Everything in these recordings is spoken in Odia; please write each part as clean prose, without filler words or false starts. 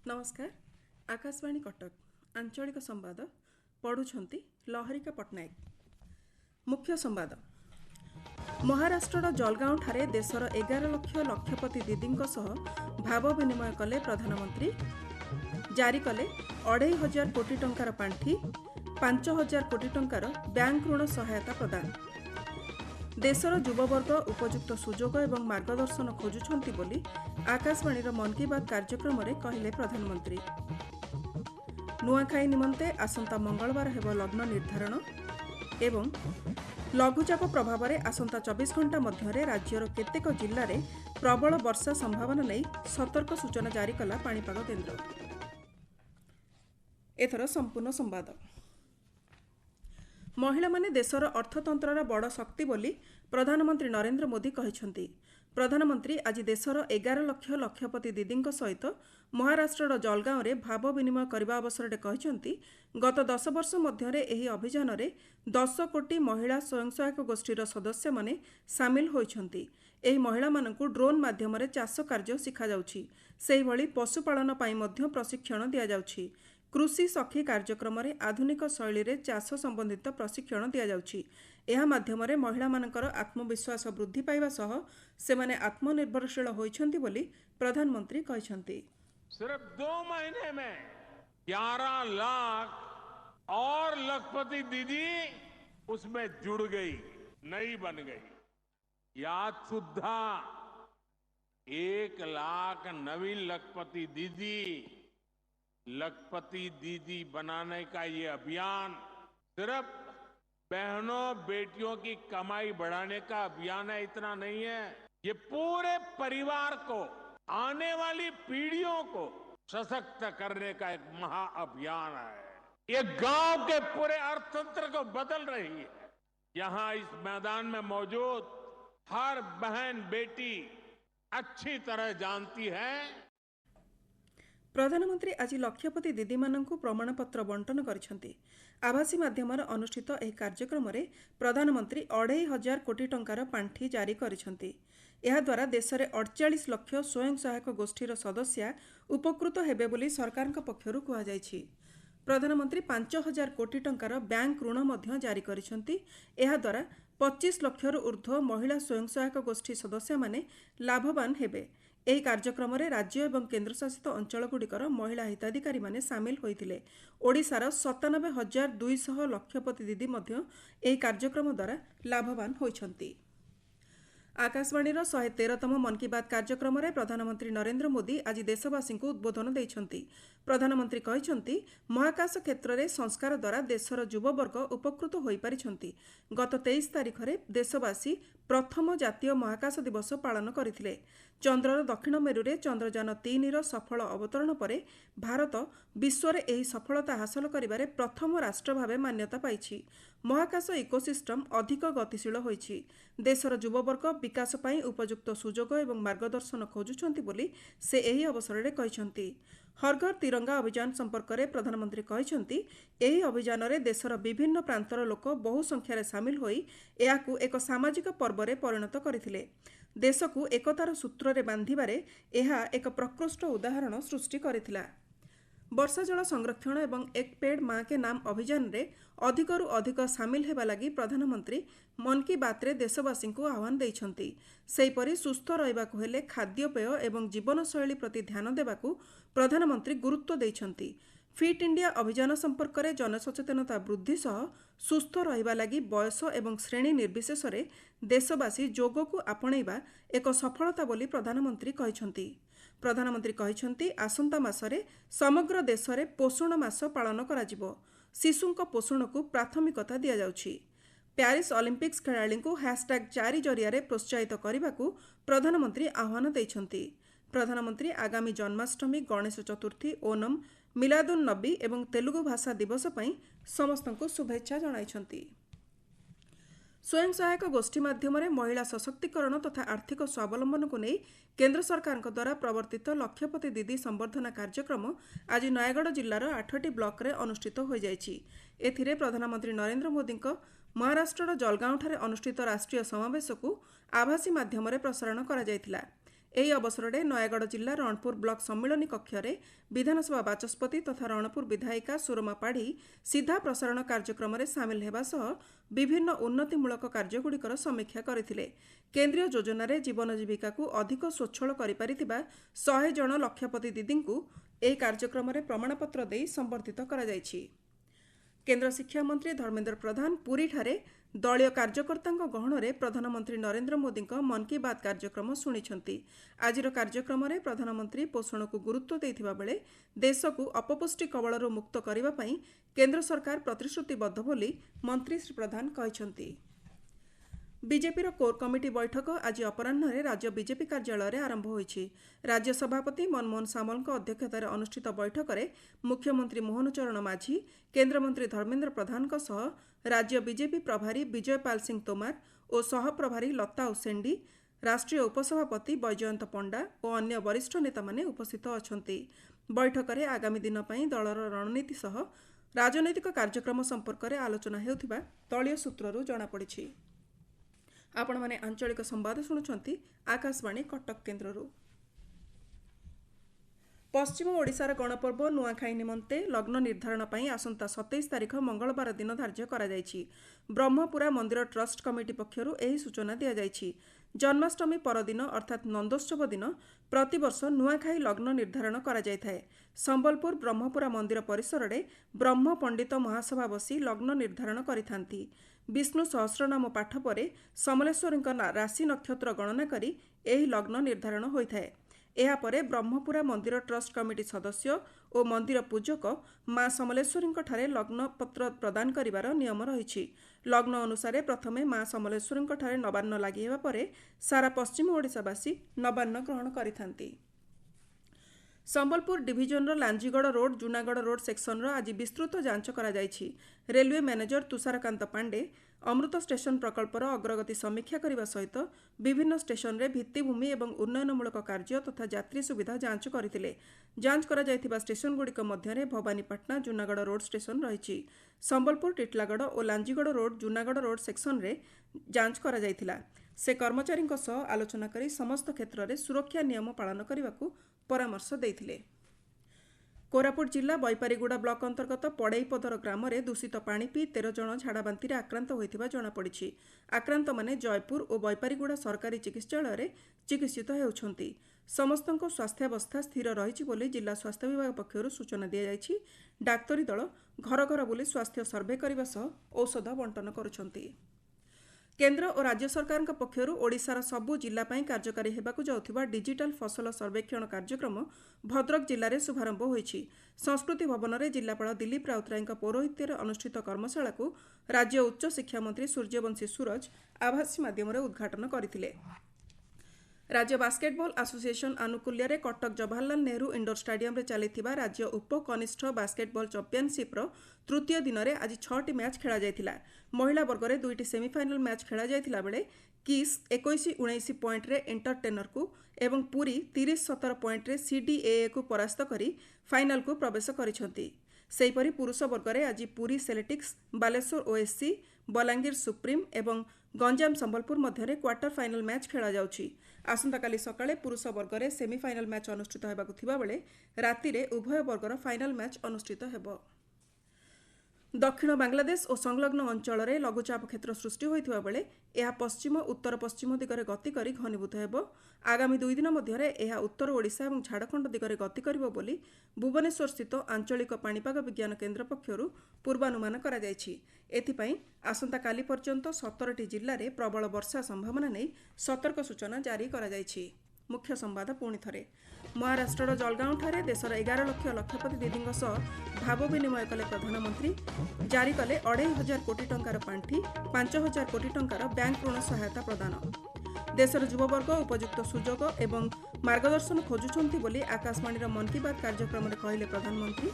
नमस्कार। आकाशवाणी कटक आंचलिक संवाद पढ़ुछंती लहरिका पट्टनायक। मुख्य संवाद। महाराष्ट्र जलगांव ठारे देशर 11 लक्ष लक्षपति दीदी भाव विनिमय कले प्रधानमंत्री। जारी कले 2500 कोटी टंकार पांठि, 5000 कोटी टंकार बैंक ऋण सहायता प्रदान। देशर युववर्ग उपयुक्त सुजोग एवं मार्गदर्शन खोजुछंती बोली आकाशवाणीर मन की बात कार्यक्रम में कहले प्रधानमंत्री। नुआखाई निमंते आसंता मंगलवार हेब लग्न निर्धारण एवं लघुचाप प्रभाव में आसंता 24 घंटा मध्य राज्यर केतेक जिल्ला रे प्रबल वर्षा संभावना नहीं सतर्क सूचना जारी कला पाणीपाग केन्द्र। एथर संपूर्ण संवाद। महिला माने देशर अर्थतंत्रर बड़ शक्ति बोली प्रधानमंत्री नरेंद्र मोदी कहिछंती। प्रधानमंत्री आज देशर 11 लक्ष लक्षपति दीदी सहित महाराष्ट्र जलगांव रे भाव विनिमय करने अवसर में कहिछंती गत 10 वर्ष मध्य एही अभियान रे 10 कोटी महिला स्वयं सहायक गोष्ठीर सदस्य माने सामिल होइछंती। एही महिला मानकु ड्रोन माध्यम रे चाष कार्य शिखा जाउछि। सेहि भली पशुपालन पई मध्य प्रशिक्षण दिया जाउछि। कृषि सखी कार्यक्रम रे आधुनिक शैली रे चाष संबंधित प्रशिक्षण दिया जाउछि। एहा माध्यम रे महिला मानकर आत्मविश्वास वृद्धि पाइबा सह सेमाने आत्मनिर्भरशील होइछंती बोली प्रधानमंत्री कहिछंती। सिर्फ 2 महीने में 11 लाख और लखपति दीदी उसमें जुड़ गई, नई बन गई। याद सुद्धा 1 लाख नवीन लखपति दीदी बनाने का ये अभियान सिर्फ बहनों बेटियों की कमाई बढ़ाने का अभियान है, इतना नहीं है। ये पूरे परिवार को, आने वाली पीढ़ियों को सशक्त करने का एक महाअभियान है। ये गांव के पूरे अर्थतंत्र को बदल रही है। यहां इस मैदान में मौजूद हर बहन बेटी अच्छी तरह जानती है। प्रधानमंत्री आज लक्षपति दीदी मानकु प्रमाणपत्र बंटन करिसेंती। आभासी माध्यम अनुष्ठित एही कार्यक्रम में प्रधानमंत्री 2500 कोटी टंकार पांठि जारी करिसेंती। एहा द्वारा देश में 48 लक्ष स्वयं सहायक गोष्ठीर सदस्य उपकृत हेबे बोली सरकारक पक्षरु कुहा जायछि। प्रधानमंत्री 5000 कोटी टंकार बैंक ऋण मध्य जारी करिसेंती। एहा द्वारा 25 लक्षरु ऊर्ध्व महिला स्वयं सहायक गोष्ठी सदस्य माने लाभवान हेबे। एही कार्यक्रम में राज्य एवं केन्द्रशासित अंचलगुड़िकर महिला हिताधिकारी माने सामिल होइतिले। ओडिशार 97,200 लक्षपति दीदी मध्य एही कार्यक्रम द्वारा लाभवान होइछंती। आकाशवाणीर 113तम मन की बात कार्यक्रम में प्रधानमंत्री नरेंद्र मोदी आज देशवासी को उद्बोधन देइछंती। प्रधानमंत्री कहिछंती महाकाश क्षेत्र में संस्कार द्वारा देशर युववर्ग उपकृत होई पारिछंती। गत 23 तारिख में देशवासी प्रथम जातीय महाकाश दिवस पालन करथिले। चंद्रर दक्षिण मेरुरे चंद्रयान 3 सफल अवतरण पर भारत विश्व में एही सफलता हासिल करिबारे प्रथम राष्ट्र भावे मान्यता पाइछि। महाकाश इकोसिस्टम अधिक गतिशील होइछि। देशर युववर्ग विकास पाई उपयुक्त सुजोग एवं मार्गदर्शन खोजुछंती बोली से एही अवसर में कहिछंती। हर घर तिरंगा अभियान संपर्क में प्रधानमंत्री कहिछंती एही अभियान रे देशर विभिन्न प्रांतर लोक बहु संख्यार सामिल होई एहाकु एक सामाजिक पर्व रे परिणत करथिले। देश को एकतार सूत्र रे बांधिबारे एहा एक प्रकृष्ट उदाहरण सृष्टि करिथिला। वर्षा जल संरक्षण एवं एक पेड़ माँ के नाम अभियान रे अधिकरु अधिक सामिल हेबा लगी प्रधानमंत्री मन की बात रे देशवासी को आह्वान देइछंती। सेहिपरि सुस्थ रहिबाकु हेले खाद्यपेय एवं जीवनशैली प्रति ध्यान देबाकु प्रधानमंत्री गुरुत्व देइछंती। फिट इंडिया अभियान संपर्क में जनसचेतनता वृद्धि सह सुस्थ रहिबा लगी बयस एवं श्रेणी निर्विशेष रे देशवासी योग को आपणैबा एक सफलता बोली प्रधानमंत्री कहिछंती। प्रधानमंत्री कहिछंती आसंता मासरे समग्र देश में पोषण मास पालन कराजिबो। शिशुंक पोषण को प्राथमिकता दिया जाउछि। प्यारिस ओलंपिक्स खेलाड़ी को #4 जरिया प्रोत्साहित करने को प्रधानमंत्री आह्वान देइछंती। प्रधानमंत्री आगामी जन्माष्टमी, गणेश चतुर्थी, ओणम, मिलादुन नबी एवं तेलुगु भाषा दिवस पई समस्तंको शुभेच्छा जणाइछंती। स्वयं सहायक गोष्ठी माध्यम महिला सशक्तिकरण तथा आर्थिक स्वावलंबन को नहीं केंद्र सरकार द्वारा प्रवर्तित लक्षपति दीदी संवर्धना कार्यक्रम आज नयागढ़ जिलार 8टी ब्लॉक रे अनुष्ठित हो जाइछि। एथिरे प्रधानमंत्री नरेंद्र मोदी महाराष्ट्र जलगांव ठारे अनुष्ठित राष्ट्रीय समावेश को आभासी माध्यम प्रसारण करा जायतिला। ଏହି ଅବସରରେ ନୟାଗଡ଼ ଜିଲ୍ଲା ରଣପୁର ବ୍ଲକ ସମ୍ମିଳନୀ କକ୍ଷରେ ବିଧାନସଭା ବାଚସ୍ପତି ତଥା ରଣପୁର ବିଧାୟିକା ସୁରମା ପାଢ଼ୀ ସିଧା ପ୍ରସାରଣ କାର୍ଯ୍ୟକ୍ରମରେ ସାମିଲ ହେବା ସହ ବିଭିନ୍ନ ଉନ୍ନତିମୂଳକ କାର୍ଯ୍ୟଗୁଡ଼ିକର ସମୀକ୍ଷା କରିଥିଲେ। କେନ୍ଦ୍ରୀୟ ଯୋଜନାରେ ଜୀବନ ଜୀବିକାକୁ ଅଧିକ ସ୍ୱଚ୍ଛଳ କରିପାରିଥିବା 100 ଜଣ ଲକ୍ଷପତି ଦିଦିଙ୍କୁ ଏହି କାର୍ଯ୍ୟକ୍ରମରେ ପ୍ରମାଣପତ୍ର ଦେଇ ସମ୍ବର୍ଦ୍ଧିତ କରାଯାଇଛି। କେନ୍ଦ୍ର ଶିକ୍ଷାମନ୍ତ୍ରୀ ଧର୍ମେନ୍ଦ୍ର ପ୍ରଧାନ ପୁରୀଠାରେ ଦଳୀୟ କାର୍ଯ୍ୟକର୍ତ୍ତାଙ୍କ ଗହଣରେ ପ୍ରଧାନମନ୍ତ୍ରୀ ନରେନ୍ଦ୍ର ମୋଦିଙ୍କ ମନ୍ କି ବାତ୍ କାର୍ଯ୍ୟକ୍ରମ ଶୁଣିଛନ୍ତି। ଆଜିର କାର୍ଯ୍ୟକ୍ରମରେ ପ୍ରଧାନମନ୍ତ୍ରୀ ପୋଷଣକୁ ଗୁରୁତ୍ୱ ଦେଇଥିବା ବେଳେ ଦେଶକୁ ଅପପୁଷ୍ଟି କବଳରୁ ମୁକ୍ତ କରିବା ପାଇଁ କେନ୍ଦ୍ର ସରକାର ପ୍ରତିଶ୍ରୁତିବଦ୍ଧ ବୋଲି ମନ୍ତ୍ରୀ ଶ୍ରୀ ପ୍ରଧାନ କହିଛନ୍ତି। ବିଜେପିର କୋର୍ କମିଟି ବୈଠକ ଆଜି ଅପରାହ୍ନରେ ରାଜ୍ୟ ବିଜେପି କାର୍ଯ୍ୟାଳୟରେ ଆରମ୍ଭ ହୋଇଛି। ରାଜ୍ୟ ସଭାପତି ମନମୋହନ ସାମଲଙ୍କ ଅଧ୍ୟକ୍ଷତାରେ ଅନୁଷ୍ଠିତ ବୈଠକରେ ମୁଖ୍ୟମନ୍ତ୍ରୀ ମୋହନ ଚରଣ ମାଝୀ, କେନ୍ଦ୍ରମନ୍ତ୍ରୀ ଧର୍ମେନ୍ଦ୍ର ପ୍ରଧାନଙ୍କ ସହ ରାଜ୍ୟ ବିଜେପି ପ୍ରଭାରୀ ବିଜୟ ପାଲ ସିଂ ତୋମାର ଓ ସହପ୍ରଭାରୀ ଲତା ଉସେଣ୍ଡି, ରାଷ୍ଟ୍ରୀୟ ଉପସଭାପତି ବୈଜୟନ୍ତ ପଣ୍ଡା ଓ ଅନ୍ୟ ବରିଷ୍ଠ ନେତାମାନେ ଉପସ୍ଥିତ ଅଛନ୍ତି। ବୈଠକରେ ଆଗାମୀ ଦିନ ପାଇଁ ଦଳର ରଣନୀତି ସହ ରାଜନୈତିକ କାର୍ଯ୍ୟକ୍ରମ ସମ୍ପର୍କରେ ଆଲୋଚନା ହେଉଥିବା ଦଳୀୟ ସୂତ୍ରରୁ ଜଣାପଡ଼ିଛି। ଆପଣମାନେ ଆଞ୍ଚଳିକ ସମ୍ବାଦ ଶୁଣୁଛନ୍ତି ଆକାଶବାଣୀ କଟକ କେନ୍ଦ୍ରରୁ। ପଶ୍ଚିମ ଓଡ଼ିଶାର ଗଣପର୍ବ ନୂଆଖାଇ ନିମନ୍ତେ ଲଗ୍ନ ନିର୍ଦ୍ଧାରଣ ପାଇଁ ଆସନ୍ତା 27 ତାରିଖ ମଙ୍ଗଳବାର ଦିନ ଧାର୍ଯ୍ୟ କରାଯାଇଛି। ବ୍ରହ୍ମପୁରା ମନ୍ଦିର ଟ୍ରଷ୍ଟ କମିଟି ପକ୍ଷରୁ ଏହି ସୂଚନା ଦିଆଯାଇଛି। ଜନ୍ମାଷ୍ଟମୀ ପରଦିନ ଅର୍ଥାତ୍ ନନ୍ଦୋତ୍ସବ ଦିନ ପ୍ରତିବର୍ଷ ନୂଆଖାଇ ଲଗ୍ନ ନିର୍ଦ୍ଧାରଣ କରାଯାଇଥାଏ। ସମ୍ବଲପୁର ବ୍ରହ୍ମପୁରା ମନ୍ଦିର ପରିସରରେ ବ୍ରହ୍ମ ପଣ୍ଡିତ ମହାସଭା ବସି ଲଗ୍ନ ନିର୍ଦ୍ଧାରଣ କରିଥାନ୍ତି। ବିଷ୍ଣୁ ସହସ୍ରନାମ ପାଠ ପରେ ସମଲେଶ୍ୱରୀଙ୍କ ରାଶି ନକ୍ଷତ୍ର ଗଣନା କରି ଏହି ଲଗ୍ନ ନିର୍ଦ୍ଧାରଣ ହୋଇଥାଏ। ଏହାପରେ ବ୍ରହ୍ମପୁରା ମନ୍ଦିର ଟ୍ରଷ୍ଟ କମିଟି ସଦସ୍ୟ ଓ ମନ୍ଦିର ପୂଜକ ମା ସମଲେଶ୍ୱରୀଙ୍କଠାରେ ଲଗ୍ନପତ୍ର ପ୍ରଦାନ କରିବାର ନିୟମ ରହିଛି। ଲଗ୍ନ ଅନୁସାରେ ପ୍ରଥମେ ମା ସମଲେଶ୍ୱରୀଙ୍କଠାରେ ନବାନ୍ନ ଲାଗି ହେବା ପରେ ସାରା ପଶ୍ଚିମ ଓଡ଼ିଶାବାସୀ ନବାନ୍ନ ଗ୍ରହଣ କରିଥାନ୍ତି। ସମ୍ବଲପୁର ଡିଭିଜନର ଲାଞ୍ଜିଗଡ଼ ରୋଡ୍ ଜୁନାଗଡ଼ ରୋଡ୍ ସେକ୍ସନର ଆଜି ବିସ୍ତୃତ ଯାଞ୍ଚ କରାଯାଇଛି। ରେଲୱେ ମ୍ୟାନେଜର ତୁଷାରକାନ୍ତ ପାଣ୍ଡେ ଅମୃତ ଷ୍ଟେସନ ପ୍ରକଳ୍ପର ଅଗ୍ରଗତି ସମୀକ୍ଷା କରିବା ସହିତ ବିଭିନ୍ନ ଷ୍ଟେସନରେ ଭିତ୍ତିଭୂମି ଏବଂ ଉନ୍ନୟନମୂଳକ କାର୍ଯ୍ୟ ତଥା ଯାତ୍ରୀ ସୁବିଧା ଯାଞ୍ଚ କରିଥିଲେ। ଯାଞ୍ଚ କରାଯାଇଥିବା ଷ୍ଟେସନଗୁଡ଼ିକ ମଧ୍ୟରେ ଭବାନୀପାଟଣା ଜୁନାଗଡ଼ ରୋଡ୍ ଷ୍ଟେସନ ରହିଛି। ସମ୍ବଲପୁର ଟିଟଲାଗଡ଼ ଓ ଲାଞ୍ଜିଗଡ଼ ରୋଡ୍ ଜୁନାଗଡ଼ ରୋଡ୍ ସେକ୍ସନରେ ଯାଞ୍ଚ କରାଯାଇଥିଲା। ସେ କର୍ମଚାରୀଙ୍କ ସହ ଆଲୋଚନା କରି ସମସ୍ତ କ୍ଷେତ୍ରରେ ସୁରକ୍ଷା ନିୟମ ପାଳନ କରିବାକୁ ପରାମର୍ଶ ଦେଇଥିଲେ। କୋରାପୁଟ ଜିଲ୍ଲା ବୈପାରିଗୁଡ଼ା ବ୍ଲକ ଅନ୍ତର୍ଗତ ପଡ଼େଇପଦର ଗ୍ରାମରେ ଦୂଷିତ ପାଣି ପିଇ 13 ଜଣ ଝାଡ଼ାବାନ୍ତିରେ ଆକ୍ରାନ୍ତ ହୋଇଥିବା ଜଣାପଡ଼ିଛି। ଆକ୍ରାନ୍ତମାନେ ଜୟପୁର ଓ ବୈପାରିଗୁଡ଼ା ସରକାରୀ ଚିକିତ୍ସାଳୟରେ ଚିକିତ୍ସିତ ହେଉଛନ୍ତି। ସମସ୍ତଙ୍କ ସ୍ୱାସ୍ଥ୍ୟାବସ୍ଥା ସ୍ଥିର ରହିଛି ବୋଲି ଜିଲ୍ଲା ସ୍ୱାସ୍ଥ୍ୟ ବିଭାଗ ପକ୍ଷରୁ ସୂଚନା ଦିଆଯାଇଛି। ଡାକ୍ତରୀ ଦଳ ଘର ଘର ବୁଲି ସ୍ୱାସ୍ଥ୍ୟ ସର୍ଭେ କରିବା ସହ ଔଷଧ ବଣ୍ଟନ କରୁଛନ୍ତି। କେନ୍ଦ୍ର ଓ ରାଜ୍ୟ ସରକାରଙ୍କ ପକ୍ଷରୁ ଓଡ଼ିଶାର ସବୁ ଜିଲ୍ଲା ପାଇଁ କାର୍ଯ୍ୟକାରୀ ହେବାକୁ ଯାଉଥିବା ଡିଜିଟାଲ ଫସଲ ସର୍ବେକ୍ଷଣ କାର୍ଯ୍ୟକ୍ରମ ଭଦ୍ରକ ଜିଲ୍ଲାରେ ଶୁଭାରମ୍ଭ ହୋଇଛି। ସଂସ୍କୃତି ଭବନରେ ଜିଲ୍ଲାପାଳ ଦିଲ୍ଲୀପ ରାଉତରାୟଙ୍କ ପୌରୋହିତ୍ୟରେ ଅନୁଷ୍ଠିତ କର୍ମଶାଳାକୁ ରାଜ୍ୟ ଉଚ୍ଚ ଶିକ୍ଷାମନ୍ତ୍ରୀ ସୂର୍ଯ୍ୟବଂଶୀ ସୁରଜ ଆଭାସୀ ମାଧ୍ୟମରେ ଉଦ୍ଘାଟନ କରିଥିଲେ। ରାଜ୍ୟ ବାସ୍କେଟବଲ ଆସୋସିଏସନ ଆନୁକୂଲ୍ୟରେ କଟକ ଜବାହରଲାଲ ନେହେରୁ ଇଣ୍ଡୋର ଷ୍ଟାଡିୟମରେ ଚାଲିଥିବା ରାଜ୍ୟ ଉପକନିଷ୍ଠ ବାସ୍କେଟବଲ ଚାମ୍ପିୟନସିପ୍ର ତୃତୀୟ ଦିନରେ ଆଜି 6ଟି ମ୍ୟାଚ୍ ଖେଳାଯାଇଥିଲା। ମହିଳା ବର୍ଗରେ 2ଟି ସେମିଫାଇନାଲ ମ୍ୟାଚ୍ ଖେଳାଯାଇଥିଲା ବେଳେ କିସ୍ 21-19 ପଏଣ୍ଟରେ ଏଣ୍ଟରଟେନରକୁ ଏବଂ ପୁରୀ 30-17 ପଏଣ୍ଟରେ ସିଡିଏକୁ ପରାସ୍ତ କରି ଫାଇନାଲକୁ ପ୍ରବେଶ କରିଛନ୍ତି। ସେହିପରି ପୁରୁଷ ବର୍ଗରେ ଆଜି ପୁରୀ ସେଲେଟିକ୍ସ, ବାଲେଶ୍ୱର ଓଏସସି, ବଲାଙ୍ଗୀର ସୁପ୍ରିମ ଏବଂ ଗଞ୍ଜାମ ସମ୍ବଲପୁର ମଧ୍ୟରେ କ୍ୱାର୍ଟର ଫାଇନାଲ ମ୍ୟାଚ୍ ଖେଳାଯାଉଛି। ଆସନ୍ତାକାଲି ସକାଳେ ପୁରୁଷ ବର୍ଗରେ ସେମିଫାଇନାଲ ମ୍ୟାଚ୍ ଅନୁଷ୍ଠିତ ହେବାକୁ ଥିବାବେଳେ ରାତିରେ ଉଭୟ ବର୍ଗର ଫାଇନାଲ ମ୍ୟାଚ୍ ଅନୁଷ୍ଠିତ ହେବ। ଦକ୍ଷିଣ ବାଂଲାଦେଶ ଓ ସଂଲଗ୍ନ ଅଞ୍ଚଳରେ ଲଘୁଚାପ କ୍ଷେତ୍ର ସୃଷ୍ଟି ହୋଇଥିବା ବେଳେ ଏହା ପଶ୍ଚିମ ଉତ୍ତର ପଶ୍ଚିମ ଦିଗରେ ଗତି କରି ଘନୀଭୂତ ହେବ। ଆଗାମୀ 2 ଦିନ ମଧ୍ୟରେ ଏହା ଉତ୍ତର ଓଡ଼ିଶା ଏବଂ ଝାଡ଼ଖଣ୍ଡ ଦିଗରେ ଗତି କରିବ ବୋଲି ଭୁବନେଶ୍ୱରସ୍ଥିତ ଆଞ୍ଚଳିକ ପାଣିପାଗ ବିଜ୍ଞାନ କେନ୍ଦ୍ର ପକ୍ଷରୁ ପୂର୍ବାନୁମାନ କରାଯାଇଛି। ଏଥିପାଇଁ ଆସନ୍ତାକାଲି ପର୍ଯ୍ୟନ୍ତ 17ଟି ଜିଲ୍ଲାରେ ପ୍ରବଳ ବର୍ଷା ସମ୍ଭାବନା ନେଇ ସତର୍କ ସୂଚନା ଜାରି କରାଯାଇଛି। ମୁଖ୍ୟ ସମ୍ବାଦ ପୁଣି ଥରେ। ମହାରାଷ୍ଟ୍ରର ଜଲଗାଓଁଠାରେ ଦେଶର 11 ଲକ୍ଷ ଲକ୍ଷପତି ଦିଦିଙ୍କ ସହ ଭାବ ବିନିମୟ କଲେ ପ୍ରଧାନମନ୍ତ୍ରୀ। ଜାରି କଲେ 2,500 କୋଟି ଟଙ୍କାର ପାଣ୍ଠି, 5,000 କୋଟି ଟଙ୍କାର ବ୍ୟାଙ୍କ ଋଣ ସହାୟତା ପ୍ରଦାନ। ଦେଶର ଯୁବବର୍ଗ ଉପଯୁକ୍ତ ସୁଯୋଗ ଏବଂ ମାର୍ଗଦର୍ଶନ ଖୋଜୁଛନ୍ତି ବୋଲି ଆକାଶବାଣୀର ମନ୍ କି ବାତ୍ କାର୍ଯ୍ୟକ୍ରମରେ କହିଲେ ପ୍ରଧାନମନ୍ତ୍ରୀ।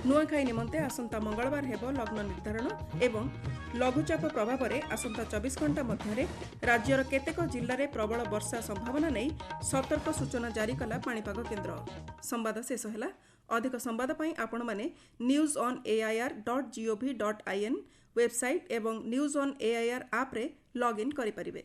ନୂଆଖାଇ ନିମନ୍ତେ ଆସନ୍ତା ମଙ୍ଗଳବାର ହେବ ଲଗ୍ନ ନିର୍ଦ୍ଧାରଣ ଏବଂ ଲଘୁଚାପ ପ୍ରଭାବରେ ଆସନ୍ତା 24 ଘଣ୍ଟା ମଧ୍ୟରେ ରାଜ୍ୟର କେତେକ ଜିଲ୍ଲାରେ ପ୍ରବଳ ବର୍ଷା ସମ୍ଭାବନା ନେଇ ସତର୍କ ସୂଚନା ଜାରି କଲା ପାଣିପାଗ କେନ୍ଦ୍ର। ସମ୍ବାଦ ଶେଷ ହେଲା। ଅଧିକ ସମ୍ବାଦ ପାଇଁ ଆପଣମାନେ newsonair.gov.in ୱେବସାଇଟ୍ ଏବଂ ନ୍ୟୁଜ୍ ଅନ୍ ଏଆଇଆର୍ ଆପ୍ରେ ଲଗ୍ଇନ୍ କରିପାରିବେ।